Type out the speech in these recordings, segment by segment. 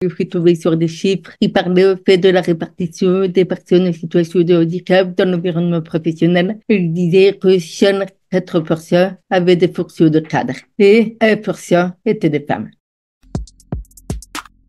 Je suis tombée sur des chiffres qui parlaient au fait de la répartition des personnes en situation de handicap dans l'environnement professionnel. Ils disaient que seuls 4% avaient des fonctions de cadre et 1% étaient des femmes.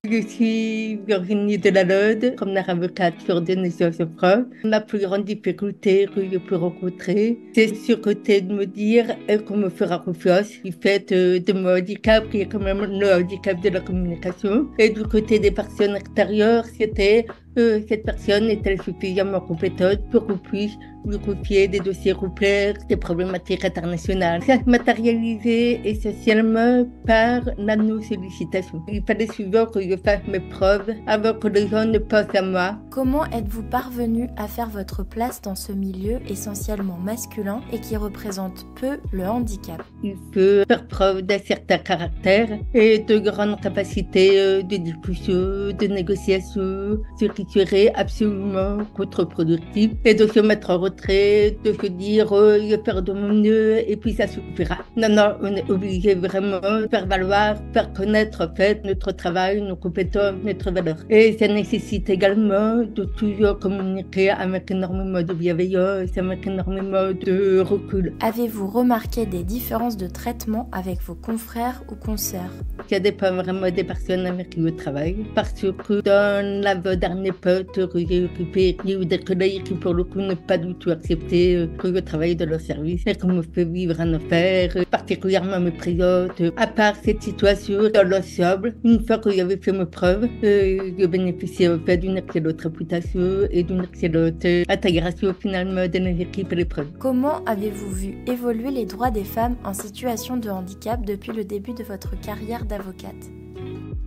Je suis Virginie Delalode, première avocate sur des naissances en France. La plus grande difficulté que je peux rencontrer, c'est ce côté de me dire qu'on me fera confiance du fait de mon handicap, qui est quand même le handicap de la communication. Et du côté des personnes extérieures, c'était cette personne est-elle suffisamment compétente pour qu'on puisse lui confier des dossiers complexes, des problématiques internationales. Ça se matérialisait essentiellement par la non-sollicitation. Il fallait souvent que je fasse mes preuves avant que les gens ne pensent à moi. Comment êtes-vous parvenu à faire votre place dans ce milieu essentiellement masculin et qui représente peu le handicap? Il faut faire preuve d'un certain caractère et de grandes capacités de discussion, de négociation, ce qui serait absolument contre-productif, et de se mettre en retrait, de se dire je vais faire de mon mieux et puis ça suffira. Non, on est obligé vraiment de faire valoir, faire connaître en fait notre travail, nos compétences, notre valeur. Et ça nécessite également de toujours communiquer avec énormément de bienveillance, avec énormément de recul. Avez-vous remarqué des différences de traitement avec vos confrères ou consoeurs? Ça dépend vraiment des personnes avec qui je travaille, parce que dans la dernière poste que j'ai occupée, il y a eu des collègues qui pour le coup n'ont pas du tout accepté que je travaille dans leur service et qu'on me fait vivre un enfer, particulièrement me présente. À part cette situation, dans l'ensemble, une fois que j'avais fait mes preuves, je bénéficiais en fait d'une excellente réputation et d'une excellente intégration finalement dans les équipes et les preuves. Comment avez-vous vu évoluer les droits des femmes en situation de handicap depuis le début de votre carrière d'avocate?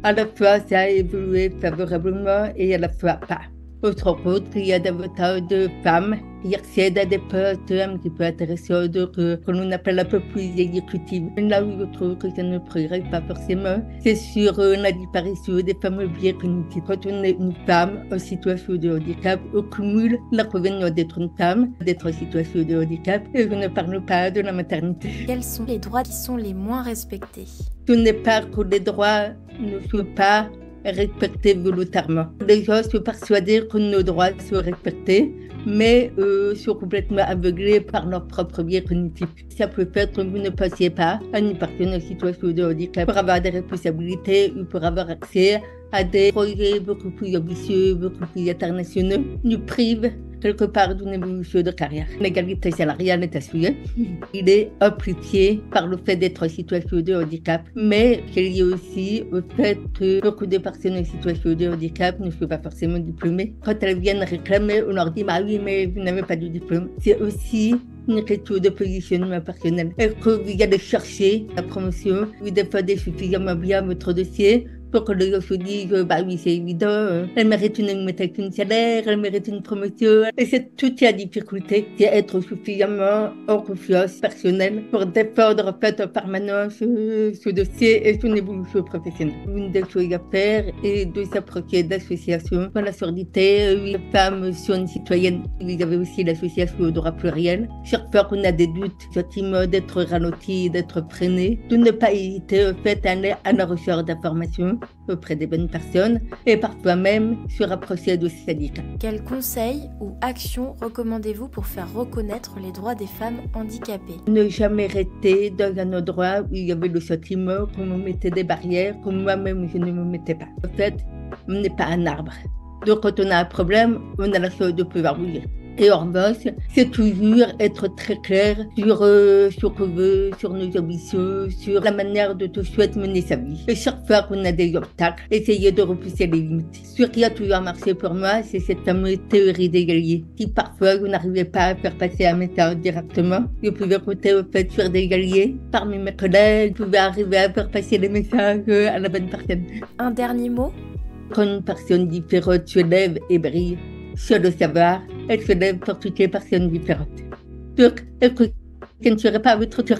À la fois, ça a évolué favorablement et à la fois pas. On se rend compte qu'il y a davantage de femmes qui accèdent à des postes un petit peu intéressants, que l'on appelle un peu plus exécutives. Là où je trouve que ça ne progresse pas forcément, c'est sur la disparition des fameux biais cognitifs. Quand on est une femme en situation de handicap, on cumule l'inconvénient d'être une femme, d'être en situation de handicap, et je ne parle pas de la maternité. Quels sont les droits qui sont les moins respectés? Ce n'est pas que les droits ne sont pas respectés volontairement. Les gens sont persuadés que nos droits sont respectés, mais sont complètement aveuglés par leur propre biais cognitif. Ça peut faire que vous ne passiez pas à une personne en situation de handicap pour avoir des responsabilités ou pour avoir accès à des projets beaucoup plus ambitieux, beaucoup plus internationaux, nous prive quelque part d'une évolution de carrière. L'égalité salariale est assurée. Il est amplifié par le fait d'être en situation de handicap, mais il y a aussi au fait que beaucoup de personnes en situation de handicap ne sont pas forcément diplômées. Quand elles viennent réclamer, on leur dit bah oui, mais vous n'avez pas de diplôme. C'est aussi une question de positionnement personnel. Est-ce que vous allez chercher la promotion, vous défendez suffisamment bien votre dossier pour que les gens se disent, bah oui, c'est évident, elle mérite une augmentation de salaire, elle mérite une promotion. Et c'est toute la difficulté, c'est être suffisamment en confiance personnelle pour défendre en fait en permanence ce dossier et son évolution professionnelle. Une des choses à faire est de s'approcher d'associations dans la surdité. Les femmes sont une citoyenne. Vous avez aussi l'association au droit pluriel. Chaque fois qu'on a des doutes, sentiment d'être ralenti, d'être freiné, de ne pas hésiter en fait à aller à la recherche d'informations auprès des bonnes personnes et parfois même se rapprocher de syndicats. Quels conseils ou actions recommandez-vous pour faire reconnaître les droits des femmes handicapées? Ne jamais rester dans un endroit où il y avait le sentiment qu'on me mettait des barrières, que moi-même je ne me mettais pas. En fait, on n'est pas un arbre. Donc quand on a un problème, on a la chance de pouvoir bouger. Et en revanche, c'est toujours être très clair sur ce qu'on veut, sur nos ambitions, sur la manière dont on souhaite mener sa vie. Et chaque fois qu'on a des obstacles, essayer de repousser les limites. Ce qui a toujours marché pour moi, c'est cette fameuse théorie des guerriers. Si parfois vous n'arrivez pas à faire passer un message directement, vous pouvez compter au fait sur des guerriers. Parmi mes collègues, vous pouvez arriver à faire passer les messages à la bonne personne. Un dernier mot? Quand une personne différente se lève et brille, sur le savoir, elle se lève pour toutes les personnes différentes. Donc, elle ne serait pas votre tour.